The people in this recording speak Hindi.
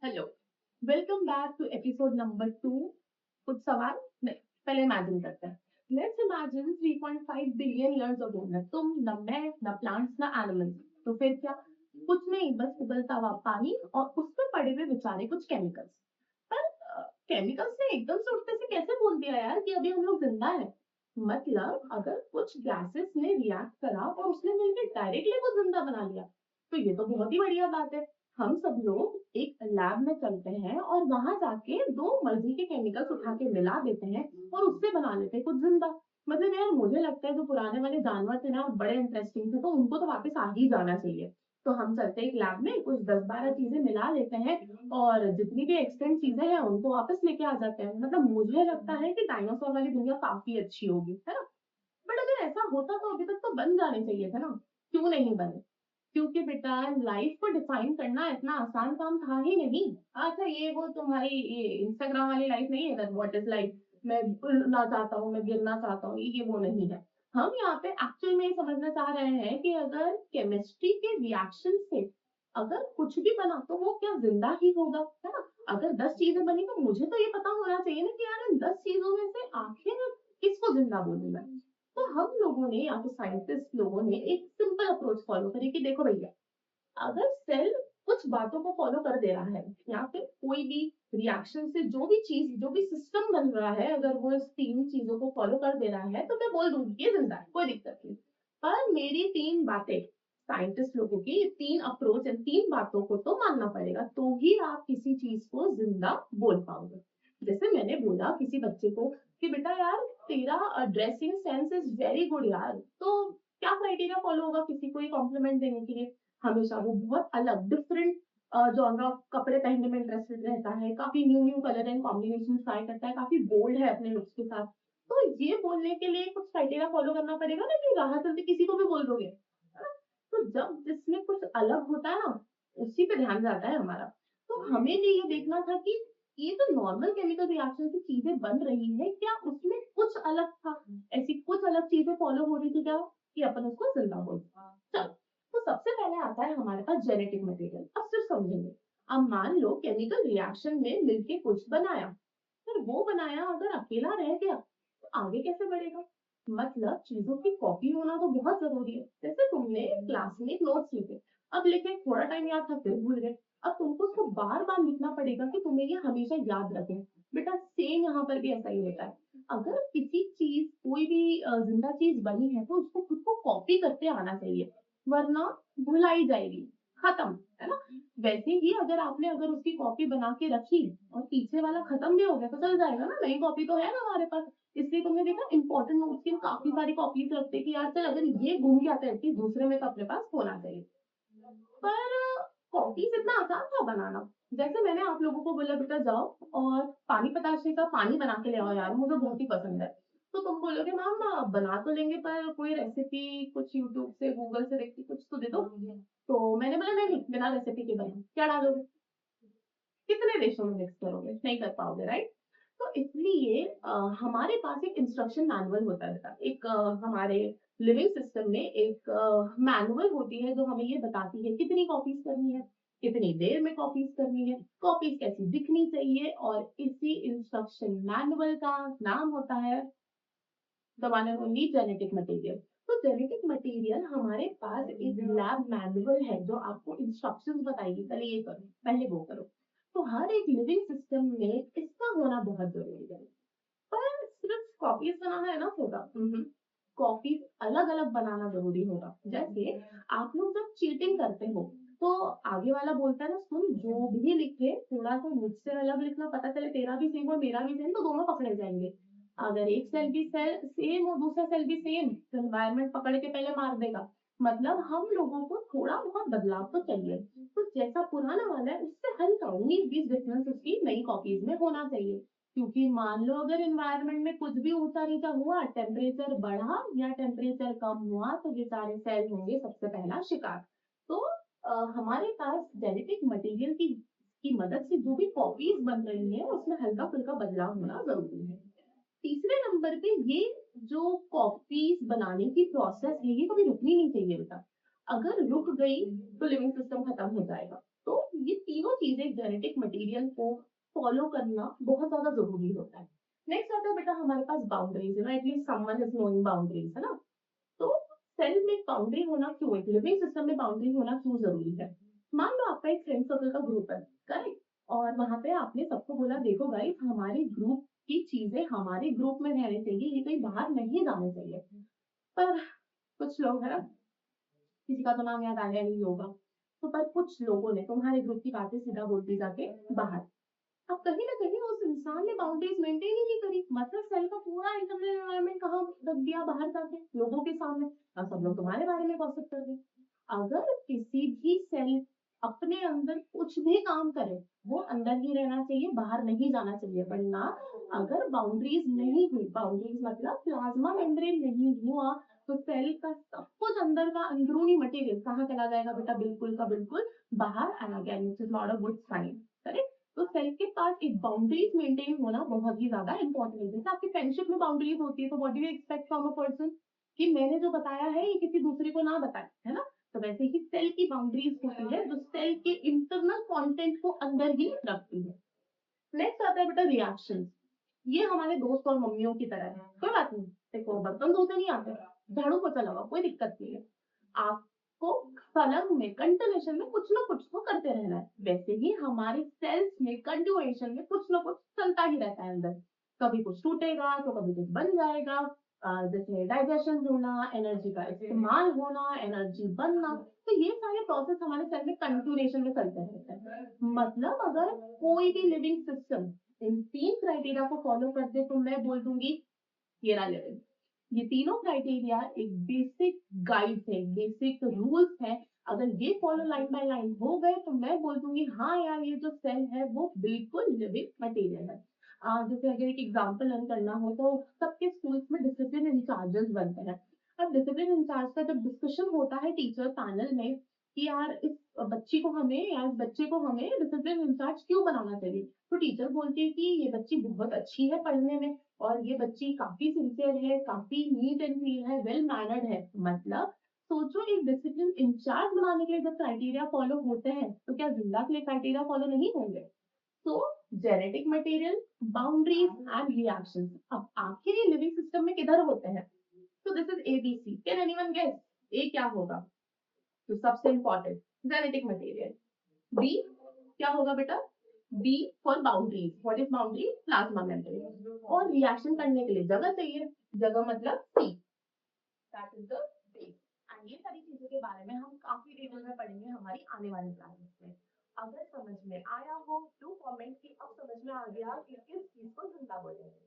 Hello, welcome back to episode number 2। कुछ सवाल नहीं, पहले इमेजिन करते हैं। Let's imagine 3.5 billion years ago न तुम, न मैं, न प्लांट्स, न एनिमल्स। तो फिर क्या? कुछ नहीं, बस उबलता हुआ पानी और उस पर पड़े हुए बेचारे कुछ केमिकल्स। पर केमिकल्स ने एकदम से उठते से कैसे बोल दिया यार कि अभी हम लोग जिंदा है? मतलब अगर कुछ गैसेस ने रिएक्ट करा और उसने मिलकर डायरेक्टली को जिंदा बना लिया, तो ये तो बहुत ही बढ़िया बात है। हम सब लोग एक लैब में चलते हैं और वहां जाके दो मर्जी के केमिकल्स उठा के मिला देते हैं और उससे बना लेते हैं कुछ जिंदा। मतलब यार मुझे लगता है जो पुराने वाले जानवर थे ना बड़े इंटरेस्टिंग थे, तो उनको तो वापस आ ही जाना चाहिए। तो हम चलते हैं एक लैब में, कुछ 10-12 चीजें मिला लेते हैं और जितनी भी एक्सटेंट चीजें हैं उनको वापस लेके आ जाते हैं। मतलब मुझे लगता है कि डायनासोर वाली दुनिया काफी अच्छी होगी, है ना? बट अगर ऐसा होता तो अभी तक तो बन जाने चाहिए था ना। क्यों नहीं बने? क्योंकि बेटा लाइफ को डिफाइन करना इतना आसान काम था ही नहीं। अच्छा, ये वो तुम्हारी ये इंस्टाग्राम वाली लाइफ नहीं है, व्हाट इज लाइफ। मैं उड़ना चाहता हूँ, मैं गिरना चाहता हूँ, ये वो नहीं है। हम यहाँ पे एक्चुअल में ये समझना चाह रहे हैं कि अगर केमिस्ट्री के रिएक्शन से अगर कुछ भी बना तो वो क्या जिंदा ही होगा, है ना? अगर 10 चीजें बनी तो मुझे तो ये पता होना चाहिए ना कि यार इन 10 चीजों में से आखिर किसको जिंदा बोलूंगा। तो हम लोगों ने या तो साइंटिस्ट लोगों ने एक सिंपल अप्रोच फॉलो करी कि देखो भैया, अगर सेल कुछ बातों को फॉलो कर दे रहा है या फिर कोई भी रिएक्शन से जो भी चीज जो भी सिस्टम बन रहा है, अगर वो इस 3 चीजों को फॉलो कर दे रहा है तो मैं बोल दूंगी ये जिंदा है, कोई दिक्कत नहीं। पर मेरी 3 बातें, साइंटिस्ट लोगों की 3 अप्रोच, इन 3 बातों को तो मानना पड़ेगा, तो ही आप किसी चीज को जिंदा बोल पाओगे। जैसे मैंने बोला किसी बच्चे को कि बेटा यार तेरा dressing sense is very good यार, तो क्या क्राइटेरिया फॉलो होगा किसी को ये कॉम्प्लीमेंट देने के लिए? हमेशा वो बहुत अलग डिफरेंट जॉनरा कपड़े पहनने में इंटरेस्टेड रहता है, काफी new new colour and combination try करता है, काफी बोल्ड है अपने लुक्स के साथ। तो ये बोलने के लिए कुछ क्राइटेरिया फॉलो करना पड़ेगा ना कि राह चलते किसी को भी बोल दोगे, है ना? तो जब जिसमें कुछ अलग होता है ना, उसी पे ध्यान जाता है हमारा। तो हमें भी ये देखना था कि ये तो नॉर्मल केमिकल रिएक्शन से चीजें बन रही है, क्या उसमें कुछ अलग था? ऐसी कुछ अलग चीजें फॉलो हो रही थी क्या कि अपन उसको जिंदा बोलते? चलो, तो सबसे पहले आता है हमारे पास जेनेटिक मटेरियल। अब सिर्फ समझेंगे। अब मान लो केमिकल रिएक्शन में मिलके कुछ बनाया, पर वो बनाया अगर अकेला रह गया तो आगे कैसे बढ़ेगा? मतलब चीजों की कॉपी होना तो बहुत जरूरी है। जैसे तुमने क्लास में नोट्स लिखे, अब लिखे थोड़ा टाइम याद था फिर भूल गए, अब तुमको उसको बार बार लिखना पड़ेगा कि तुम्हें ये हमेशा याद रखे। बेटा सेम यहाँ पर भी ऐसा ही होता है। अगर किसी चीज कोई भी जिंदा चीज बनी है तो उसको खुद को कॉपी करते आना चाहिए, वरना भुलाई जाएगी, खत्म, है ना? वैसे ही अगर आपने अगर उसकी कॉपी बना के रखी और पीछे वाला खत्म भी हो गया तो चल जाएगा ना, नई कॉपी तो है ना हमारे पास। इसलिए तुमने देखा इंपॉर्टेंट नोट्स की काफी सारी कॉपीज रखते कि यार चल अगर ये गुम गया तो एटलीस्ट दूसरे में तो अपने पास होना चाहिए। पर कॉफीज इतना आसान था बनाना। जैसे मैंने आप लोगों को बोला बेटा जाओ और पानी पताशे का पानी बना के ले आओ यार, मुझे बहुत ही पसंद है। तो तुम बोलोगे मैम बना तो लेंगे पर कोई रेसिपी कुछ यूट्यूब से गूगल से देख के कुछ तो दे दो। तो मैंने बोला नहीं नहीं, बिना रेसिपी के बना क्या डालोगे, कितने रेशो में मिक्स करोगे, नहीं कर पाओगे, राइट? तो इसलिए हमारे पास एक इंस्ट्रक्शन मैनुअल होता है। एक हमारे लिविंग सिस्टम में एक मैनुअल होती है जो हमें ये बताती है कितनी कॉपीज करनी है, कितनी देर में कॉपीज करनी है, कॉपीज कैसी दिखनी चाहिए, और इसी इंस्ट्रक्शन मैनुअल का नाम होता है the one and only genetic material. तो जेनेटिक मटेरियल हमारे पास एक लैब मैनुअल है जो आपको इंस्ट्रक्शंस बताएगी, पहले ये करो, पहले वो करो। तो हर एक लिविंग सिस्टम में इसका होना बहुत जरूरी है। पर सिर्फ कॉपीज बनाना है ना होगा? कॉपीज अलग अलग बनाना जरूरी होगा। जैसे आप लोग जब चीटिंग करते हो तो आगे वाला बोलता है ना, सुन जो भी लिखे थोड़ा सा मुझसे अलग लिखना, पता चले तेरा भी सेम और मेरा भी सेम तो दोनों पकड़े जाएंगे। अगर एक सेल भी सेल सेम और दूसरा सेल भी सेम तो एनवायरमेंट पकड़ के पहले मार देगा। मतलब हम लोगों को थोड़ा बहुत बदलाव तो चाहिए। तो जैसा पुराना वाला है उससे हल्का 19-20 डिफरेंस उसकी नई कॉपीज में होना चाहिए। क्योंकि मान लो अगर एनवायरनमेंट में कुछ भी ऊंचा नीचा हुआ, टेम्परेचर बढ़ा या टेम्परेचर कम हुआ, तो ये सारे सेल होंगे सबसे पहला शिकार। तो हमारे पास जेनेटिक मटेरियल की मदद से जो भी कॉपीज बन रही है उसमें हल्का फुल्का बदलाव होना जरूरी है। तीसरे नंबर पे ये जो कॉपीज बनाने की प्रोसेस है ये कभी रुकनी नहीं चाहिए बेटा। अगर रुक गई तो लिविंग सिस्टम खत्म हो जाएगा। तो ये तीनों चीजें जेनेटिक मटेरियल को फॉलो करना बहुत ज्यादा जरूरी होता है। नेक्स्ट आता है बेटा हमारे पास बाउंड्रीज है ना, at least someone is knowing boundaries, है ना। तो सेल में बाउंड्री होना क्यों, एक लिविंग सिस्टम में बाउंड्री होना क्यों जरूरी है। मान लो आपका एक फ्रेंड सर्कल का ग्रुप है, करेक्ट, और वहां पे आपने सबको बोला देखो गाइस हमारे ग्रुप की चीजें हमारे ग्रुप में रहनी चाहिए, ये कहीं बाहर नहीं जानी चाहिए। पर कुछ लोग है ना, किसी का तो नाम याद आ गया नहीं होगा, तो पर कुछ लोगों ने तुम्हारे ग्रुप की बातें सीधा बोल दी जाके बाहर। अब कहीं ना कहीं उस इंसान ने बाउंड्रीज मेंटेन ही नहीं करी, मतलब सेल का पूरा इंटरनल एनवायरनमेंट कहाँ रख दिया, बाहर जाके लोगों के सामने। अब सब लोग तुम्हारे बारे में गॉसिप कर रहे। अगर किसी भी सेल अपने अंदर कुछ भी काम करे, वो अंदर ही रहना चाहिए, बाहर नहीं जाना चाहिए। वरना अगर बाउंड्रीज नहीं हुई, बाउंड्रीज मतलब प्लाज्मा मेम्ब्रेन नहीं हुआ, तो सेल का सब कुछ अंदर का अंदरूनी मटेरियल कहाँ चला जाएगा बेटा, बिल्कुल का बिल्कुल बाहर आ गया, which is not a good sign, correct. तो सेल के पास एक बाउंड्रीज मेंटेन होना बहुत ही ज्यादा इंपॉर्टेंट है। जैसे आपकी फ्रेंडशिप में बाउंड्रीज होती है, तो what do you expect from a person, कि मैंने जो बताया है ये किसी दूसरे को ना बताए, है ना। तो वैसे ही सेल की बाउंड्रीज होती है जो सेल के इंटरनल कंटेंट को अंदर ही रखती है। नेक्स्ट आता है बेटा रिएक्शन। ये हमारे दोस्त और मम्मियों की तरह है, कोई बात नहीं, देखो बर्तन धोते नहीं आते, झाड़ू पोछा लगाओ, कोई दिक्कत नहीं है। आपको फलंग में कंटिन्यूएशन में कुछ ना कुछ तो करते रहना है। वैसे ही हमारे सेल्स में कंटिन्यूएशन में कुछ ना कुछ चलता ही रहता है अंदर। कभी कुछ टूटेगा तो कभी कुछ बन जाएगा, जैसे डाइजेशन होना, एनर्जी का इस्तेमाल होना, एनर्जी बनना, तो ये सारे प्रोसेस हमारे सेल में कंटिन्यूएशन में चलते रहते हैं। मतलब अगर कोई भी लिविंग सिस्टम इन 3 क्राइटेरिया को फॉलो करते तो मैं बोल दूंगी ये रहा लिविंग। ये तीनों क्राइटेरिया एक बेसिक गाइड है, बेसिक रूल्स है। अगर ये फॉलो लाइन बाय लाइन हो गए तो मैं बोल दूंगी हाँ यार ये जो सेल है वो बिल्कुल लिविंग मटेरियल है। जैसे अगर एक एग्जांपल लर्न करना हो तो सबके स्कूल्स में डिसिप्लिन इंचार्जेस बनते हैं। अब डिसिप्लिन इंचार्ज का जब डिस्कशन होता है टीचर पैनल में कि यार इस बच्ची को हमें या इस बच्चे को हमें डिसिप्लिन इंचार्ज क्यों बनाना चाहिए, तो टीचर बोलती है कि ये बच्ची बहुत अच्छी है पढ़ने में, और ये बच्ची काफी सिंसियर है, काफी नीट एंड क्लीन है, वेल मैनर्ड है। मतलब सोचो एक डिसिप्लिन इंचार्ज बनाने के लिए जब क्राइटेरिया फॉलो होते हैं तो क्या जिंदा के लिए क्राइटेरिया फॉलो नहीं होंगे। सो genetic material, boundaries and reactions. अब आखिर ये लिविंग सिस्टम में किधर होते हैं, तो this is ABC. Can anyone guess A क्या होगा, तो सबसे इंपॉर्टेंट जेनेटिक मटेरियल। बी क्या होगा बेटा, B for boundaries, what is boundary, plasma membrane. और रिएक्शन करने के लिए जगह चाहिए, जगह मतलब C, that is the B. And ये सारी चीजों के बारे में हम काफी डिटेल में पढ़ेंगे हमारी आने वाली क्लासेस में। अगर समझ में आया हो टू कमेंट कि अब समझ में आ गया कि किस चीज को जिंदा बोलेंगे।